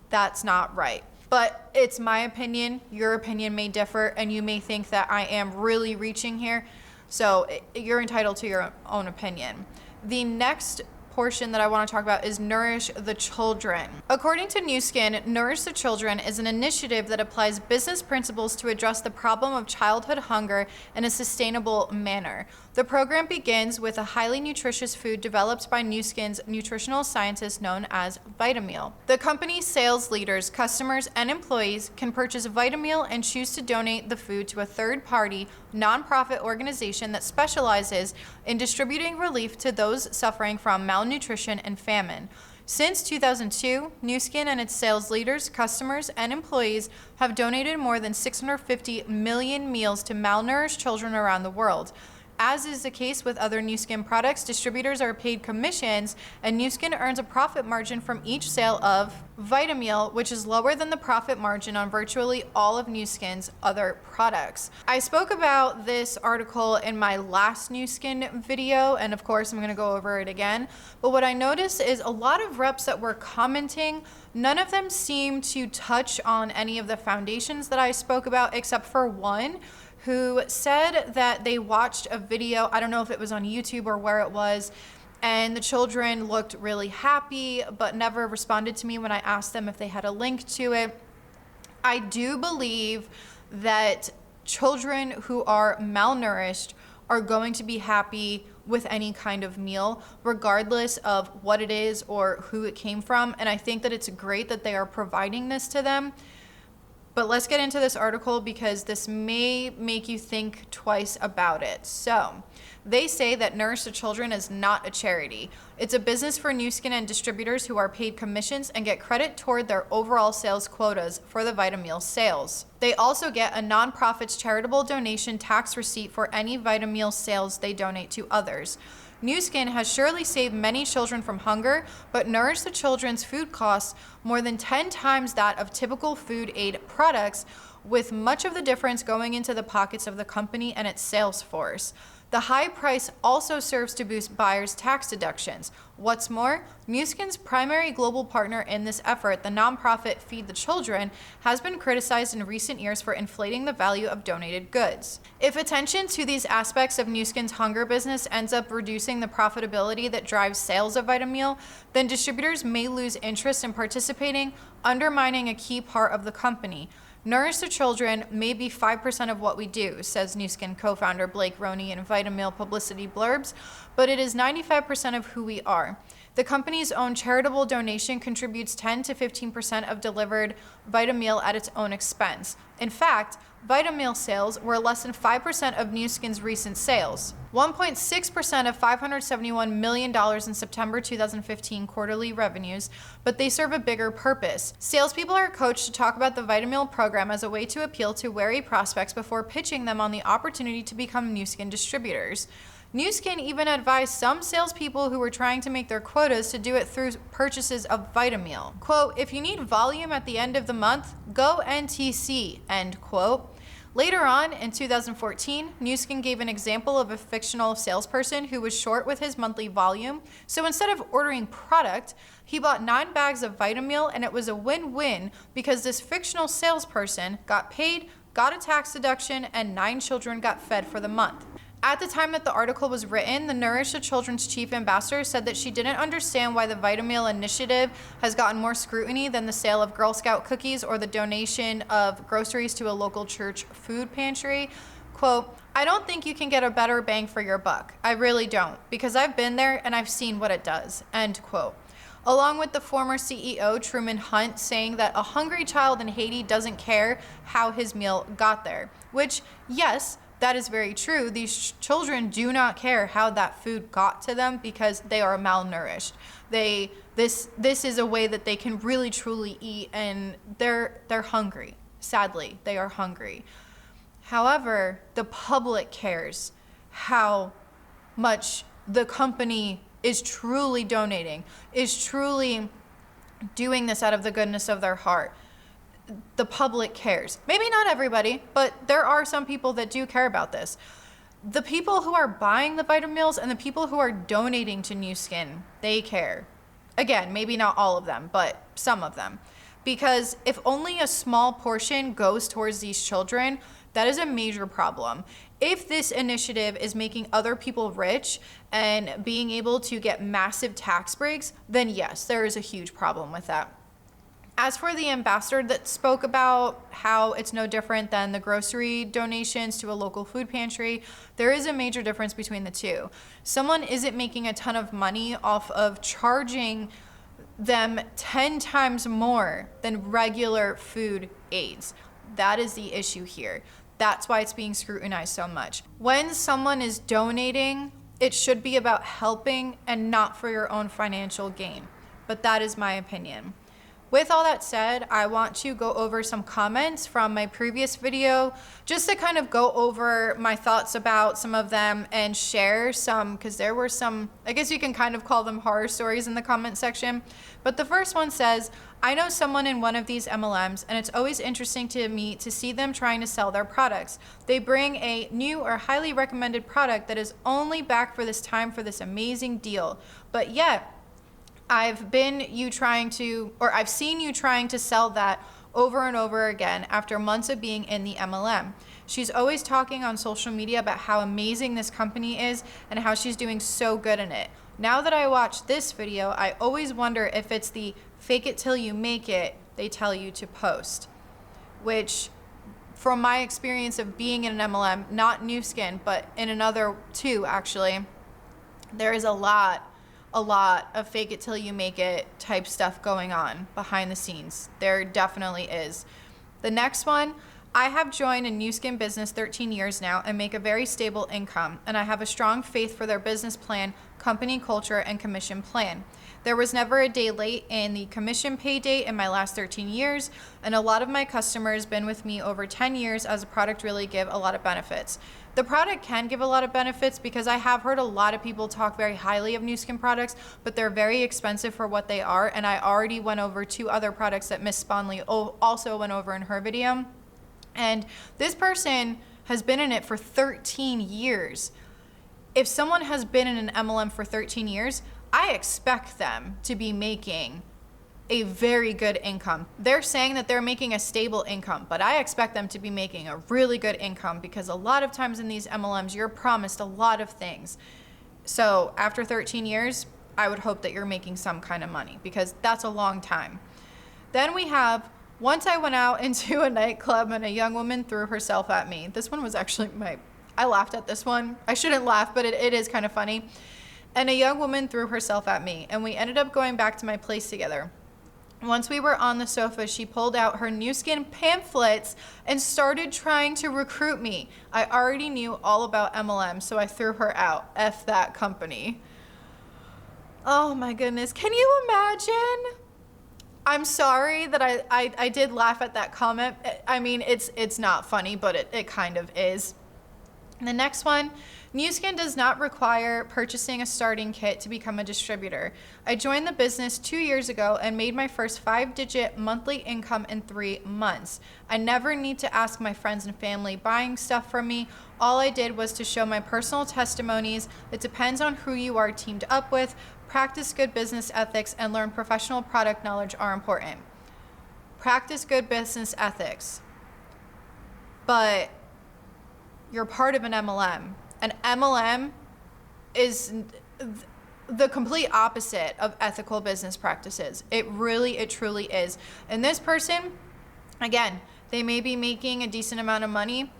that's not right. But it's my opinion, your opinion may differ, and you may think that I am really reaching here. So you're entitled to your own opinion. The next portion that I want to talk about is Nourish the Children. According to Nuskin, Nourish the Children is an initiative that applies business principles to address the problem of childhood hunger in a sustainable manner. The program begins with a highly nutritious food developed by Nuskin's nutritional scientist known as Vitameal. The company's sales leaders, customers, and employees can purchase Vitameal and choose to donate the food to a third-party, nonprofit organization that specializes in distributing relief to those suffering from malnutrition and famine. Since 2002, Nuskin and its sales leaders, customers, and employees have donated more than 650 million meals to malnourished children around the world. As is the case with other Nuskin products, distributors are paid commissions, and Nuskin earns a profit margin from each sale of Vitamil, which is lower than the profit margin on virtually all of Nuskin's other products. I spoke about this article in my last Nuskin video, and of course I'm going to go over it again. But what I noticed is a lot of reps that were commenting, none of them seemed to touch on any of the foundations that I spoke about, except for one, who said that they watched a video, I don't know if it was on YouTube or where it was, and the children looked really happy, but never responded to me when I asked them if they had a link to it. I do believe that children who are malnourished are going to be happy with any kind of meal, regardless of what it is or who it came from. And I think that it's great that they are providing this to them. But let's get into this article because this may make you think twice about it. So, they say that Nourish the Children is not a charity. It's a business for Nuskin and distributors who are paid commissions and get credit toward their overall sales quotas for the Vitamil sales. They also get a nonprofit's charitable donation tax receipt for any Vitamil sales they donate to others. Nuskin has surely saved many children from hunger, but Nourish the Children's food costs more than 10 times that of typical food aid products, with much of the difference going into the pockets of the company and its sales force. The high price also serves to boost buyers' tax deductions. What's more, Nuskin's primary global partner in this effort, the nonprofit Feed the Children, has been criticized in recent years for inflating the value of donated goods. If attention to these aspects of Nuskin's hunger business ends up reducing the profitability that drives sales of Vitamil, then distributors may lose interest in participating, undermining a key part of the company. Nourish the Children may be 5% of what we do, says Nuskin co-founder Blake Roney in Vitamil publicity blurbs, but it is 95% of who we are. The company's own charitable donation contributes 10 to 15% of delivered Vitamil at its own expense. In fact, Vitamil sales were less than 5% of Nuskin's recent sales. 1.6% of $571 million in September 2015 quarterly revenues, but they serve a bigger purpose. Salespeople are coached to talk about the Vitamil program as a way to appeal to wary prospects before pitching them on the opportunity to become Nuskin distributors. Nuskin even advised some salespeople who were trying to make their quotas to do it through purchases of Vitamil. Quote, if you need volume at the end of the month, go NTC, end quote. Later on, in 2014, Nuskin gave an example of a fictional salesperson who was short with his monthly volume. So instead of ordering product, he bought 9 bags of Vitamil, and it was a win-win because this fictional salesperson got paid, got a tax deduction, and 9 children got fed for the month. At the time that the article was written, the Nourish the Children's chief ambassador said that she didn't understand why the Vitamil initiative has gotten more scrutiny than the sale of Girl Scout cookies or the donation of groceries to a local church food pantry. Quote, I don't think you can get a better bang for your buck. I really don't, because I've been there and I've seen what it does, end quote. Along with the former CEO, Truman Hunt, saying that a hungry child in Haiti doesn't care how his meal got there, which, yes, that is very true. These children do not care how that food got to them because they are malnourished. This is a way that they can really truly eat, and they're hungry. Sadly, they are hungry. However, the public cares how much the company is truly donating, is truly doing this out of the goodness of their heart. The public cares. Maybe not everybody, but there are some people that do care about this. The people who are buying the Vitamils and the people who are donating to Nuskin, they care. Again, maybe not all of them, but some of them. Because if only a small portion goes towards these children, that is a major problem. If this initiative is making other people rich and being able to get massive tax breaks, then yes, there is a huge problem with that. As for the ambassador that spoke about how it's no different than the grocery donations to a local food pantry, there is a major difference between the two. Someone isn't making a ton of money off of charging them 10 times more than regular food aids. That is the issue here. That's why it's being scrutinized so much. When someone is donating, it should be about helping and not for your own financial gain. but that is my opinion. With all that said, I want to go over some comments from my previous video just to kind of go over my thoughts about some of them and share some, because there were some, I guess you can kind of call them horror stories in the comment section. But the first one says, I know someone in one of these MLMs, and it's always interesting to me to see them trying to sell their products. They bring a new or highly recommended product that is only back for this time for this amazing deal, but yet I've seen you trying to sell that over and over again after months of being in the MLM. She's always talking on social media about how amazing this company is and how she's doing so good in it. Now that I watch this video, I always wonder if it's the fake it till you make it they tell you to post, which from my experience of being in an MLM, not Nuskin, but in another two actually, there is a lot of fake it till you make it type stuff going on behind the scenes. There definitely is. The next one, I have joined a Nuskin business 13 years now and make a very stable income, and I have a strong faith for their business plan, company culture, and commission plan. There was never a day late in the commission pay date in my last 13 years, and a lot of my customers been with me over 10 years as the product really give a lot of benefits. The product can give a lot of benefits because I have heard a lot of people talk very highly of Nuskin products, but they're very expensive for what they are, and I already went over 2 other products that Miss Sponley also went over in her video. And this person has been in it for 13 years. If someone has been in an MLM for 13 years, I expect them to be making a very good income. They're saying that they're making a stable income, but I expect them to be making a really good income because a lot of times in these MLMs, you're promised a lot of things. So after 13 years, I would hope that you're making some kind of money because that's a long time. Then we have, once I went out into a nightclub and a young woman threw herself at me. This one was actually I laughed at this one. I shouldn't laugh, but it is kind of funny. And a young woman threw herself at me, and we ended up going back to my place together. Once we were on the sofa, she pulled out her Nuskin pamphlets and started trying to recruit me. I already knew all about MLM, so I threw her out. F that company. Oh my goodness. Can you imagine? I'm sorry that I did laugh at that comment. I mean, it's not funny, but it kind of is. The next one, Nuskin does not require purchasing a starting kit to become a distributor. I joined the business 2 years ago and made my first 5-digit monthly income in 3 months. I never need to ask my friends and family buying stuff from me. All I did was to show my personal testimonies. It depends on who you are teamed up with. Practice good business ethics and learn professional product knowledge are important. Practice good business ethics. But you're part of an MLM. An MLM is the complete opposite of ethical business practices. It truly is. And this person, again, they may be making a decent amount of money,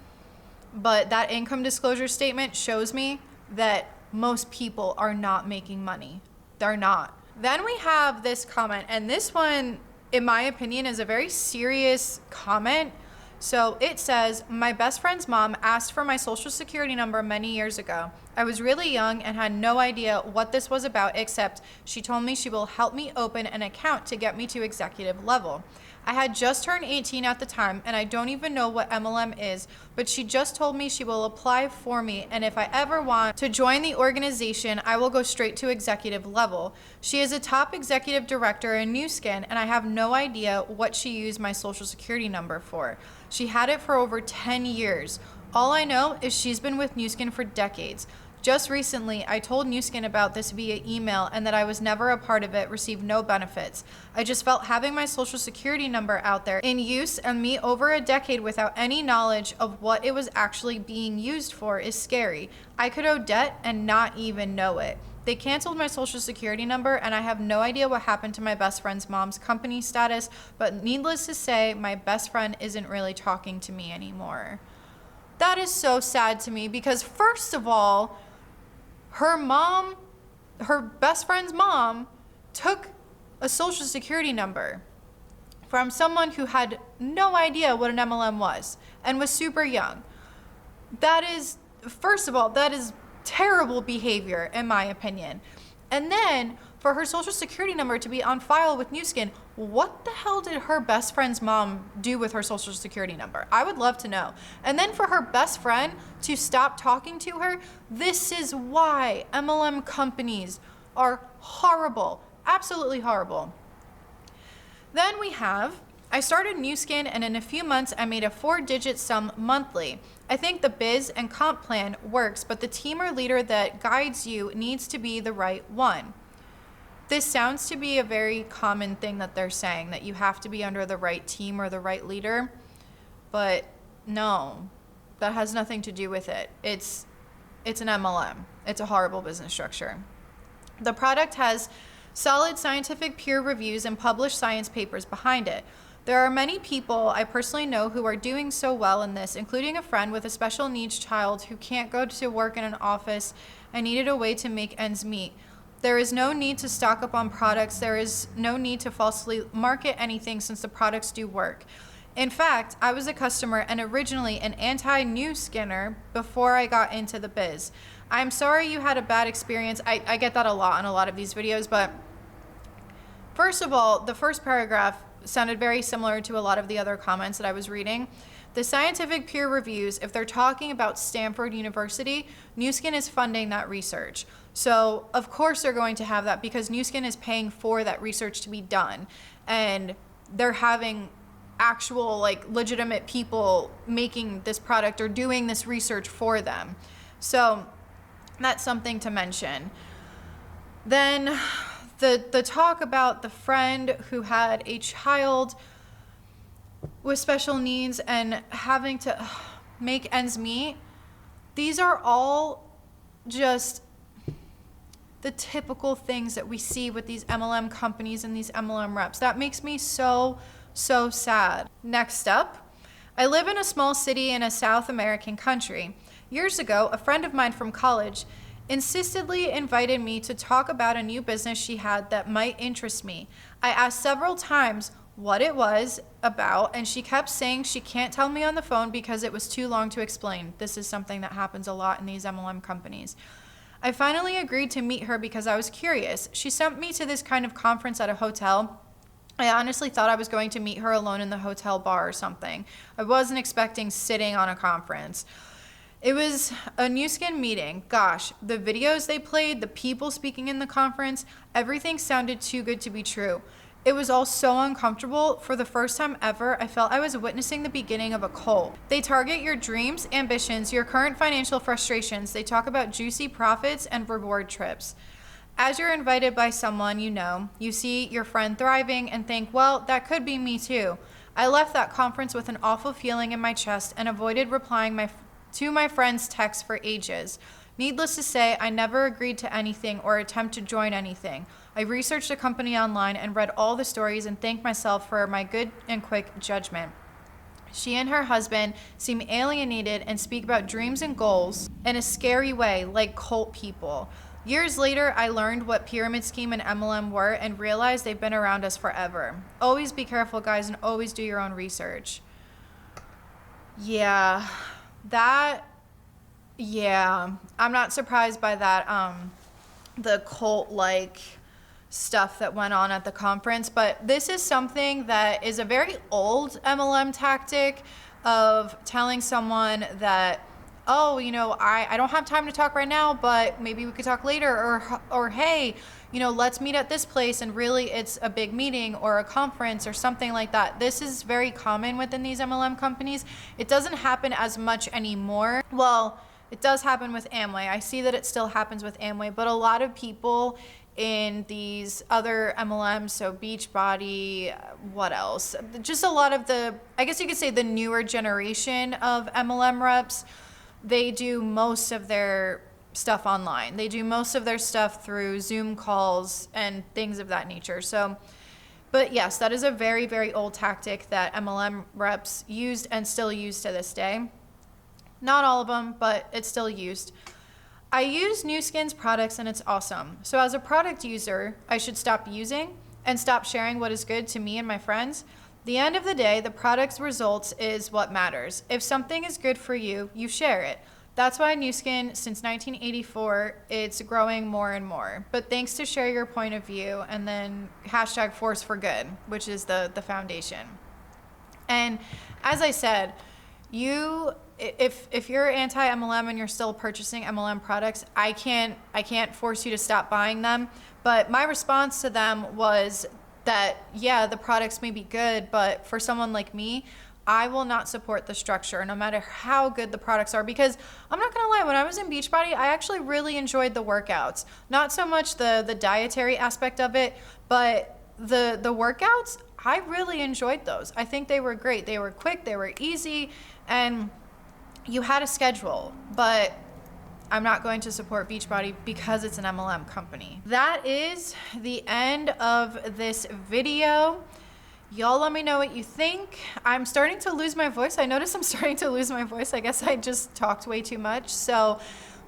but that income disclosure statement shows me that most people are not making money. They're not. Then we have this comment, and this one, in my opinion, is a very serious comment. So it says, my best friend's mom asked for my social security number many years ago. I was really young and had no idea what this was about, except she told me she will help me open an account to get me to executive level. I had just turned 18 at the time, and I don't even know what MLM is, but she just told me she will apply for me, and if I ever want to join the organization, I will go straight to executive level. She is a top executive director in Nuskin, and I have no idea what she used my social security number for. She had it for over 10 years. All I know is she's been with Nuskin for decades. Just recently, I told Nuskin about this via email and that I was never a part of it, received no benefits. I just felt having my social security number out there in use and me over a decade without any knowledge of what it was actually being used for is scary. I could owe debt and not even know it. They canceled my social security number and I have no idea what happened to my best friend's mom's company status, but needless to say, my best friend isn't really talking to me anymore. That is so sad to me because first of all, her best friend's mom took a social security number from someone who had no idea what an MLM was and was super young. That is, first of all, that is terrible behavior in my opinion. And then for her social security number to be on file with Nuskin. What the hell did her best friend's mom do with her social security number? I would love to know. And then for her best friend to stop talking to her, this is why MLM companies are horrible, absolutely horrible. Then we have, I started Nuskin, and in a few months I made a 4-digit sum monthly. I think the biz and comp plan works, but the team or leader that guides you needs to be the right one. This sounds to be a very common thing that they're saying, that you have to be under the right team or the right leader, but no, that has nothing to do with it. It's an MLM. It's a horrible business structure. The product has solid scientific peer reviews and published science papers behind it. There are many people I personally know who are doing so well in this, including a friend with a special needs child who can't go to work in an office and needed a way to make ends meet. There is no need to stock up on products. There is no need to falsely market anything since the products do work. In fact, I was a customer and originally an anti-Nuskinner before I got into the biz. I'm sorry you had a bad experience. I get that a lot on a lot of these videos, but first of all, the first paragraph sounded very similar to a lot of the other comments that I was reading. The scientific peer reviews, if they're talking about Stanford University, Nuskin is funding that research. So of course they're going to have that because Nuskin is paying for that research to be done. And they're having actual, like, legitimate people making this product or doing this research for them. So that's something to mention. Then the talk about the friend who had a child with special needs and having to make ends meet, these are all just the typical things that we see with these MLM companies and these MLM reps. That makes me so sad. Next up, I live in a small city in a South American country. Years ago, a friend of mine from college insistently invited me to talk about a new business she had that might interest me. I asked several times what it was about, and she kept saying she can't tell me on the phone because it was too long to explain. This is something that happens a lot in these MLM companies. I finally agreed to meet her because I was curious. She sent me to this kind of conference at a hotel. I honestly thought I was going to meet her alone in the hotel bar or something. I wasn't expecting sitting on a conference. It was a Nuskin meeting. Gosh, the videos they played, the people speaking in the conference, everything sounded too good to be true. It was all so uncomfortable. For the first time ever, I felt I was witnessing the beginning of a cult. They target your dreams, ambitions, your current financial frustrations. They talk about juicy profits and reward trips. As you're invited by someone you know, you see your friend thriving and think, well, that could be me too. I left that conference with an awful feeling in my chest and avoided replying to my friend's texts for ages. Needless to say, I never agreed to anything or attempt to join anything. I researched the company online and read all the stories and thanked myself for my good and quick judgment. She and her husband seem alienated and speak about dreams and goals in a scary way, like cult people. Years later, I learned what pyramid scheme and MLM were and realized they've been around us forever. Always be careful, guys, and always do your own research. Yeah, I'm not surprised by that, the cult-like stuff that went on at the conference, but this is something that is a very old MLM tactic of telling someone that, oh, you know, I don't have time to talk right now, but maybe we could talk later, or hey, you know, let's meet at this place, and really it's a big meeting or a conference or something like that. This is very common within these MLM companies. It doesn't happen as much anymore. Well, it does happen with Amway. I see that it still happens with Amway, but a lot of people in these other MLMs, so Beachbody, what else? Just a lot of the, I guess you could say the newer generation of MLM reps, they do most of their stuff online. They do most of their stuff through Zoom calls and things of that nature. So, but yes, that is a very, very old tactic that MLM reps used and still use to this day. Not all of them, but it's still used. I use Nuskin's products and it's awesome. So as a product user, I should stop using and stop sharing what is good to me and my friends. The end of the day, the product's results is what matters. If something is good for you, you share it. That's why Nuskin, since 1984, it's growing more and more. But thanks to share your point of view, and then hashtag Force for Good, which is the foundation. And as I said, if you're anti-MLM and you're still purchasing MLM products, I can't force you to stop buying them. But my response to them was that, yeah, the products may be good, but for someone like me, I will not support the structure no matter how good the products are, because I'm not gonna lie, when I was in Beachbody, I actually really enjoyed the workouts. Not so much the dietary aspect of it, but the workouts, I really enjoyed those. I think they were great. They were quick, they were easy, and you had a schedule, but I'm not going to support Beachbody because it's an MLM company. That is the end of this video. Y'all let me know what you think. I'm starting to lose my voice. I notice I'm starting to lose my voice. I guess I just talked way too much. So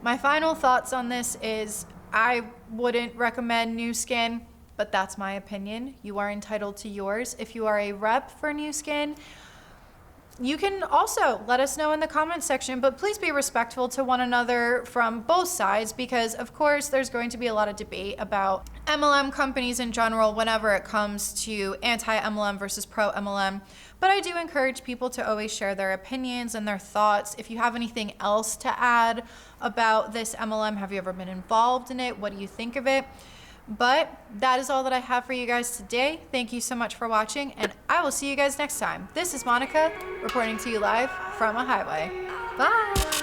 my final thoughts on this is I wouldn't recommend Nuskin, but that's my opinion. You are entitled to yours. If you are a rep for Nuskin, you can also let us know in the comments section, but please be respectful to one another from both sides, because of course there's going to be a lot of debate about MLM companies in general whenever it comes to anti-MLM versus pro-MLM. But I do encourage people to always share their opinions and their thoughts. If you have anything else to add about this MLM, have you ever been involved in it? What do you think of it? But that is all that I have for you guys today. Thank you so much for watching, and I will see you guys next time. This is Monica reporting to you live from a highway. Bye.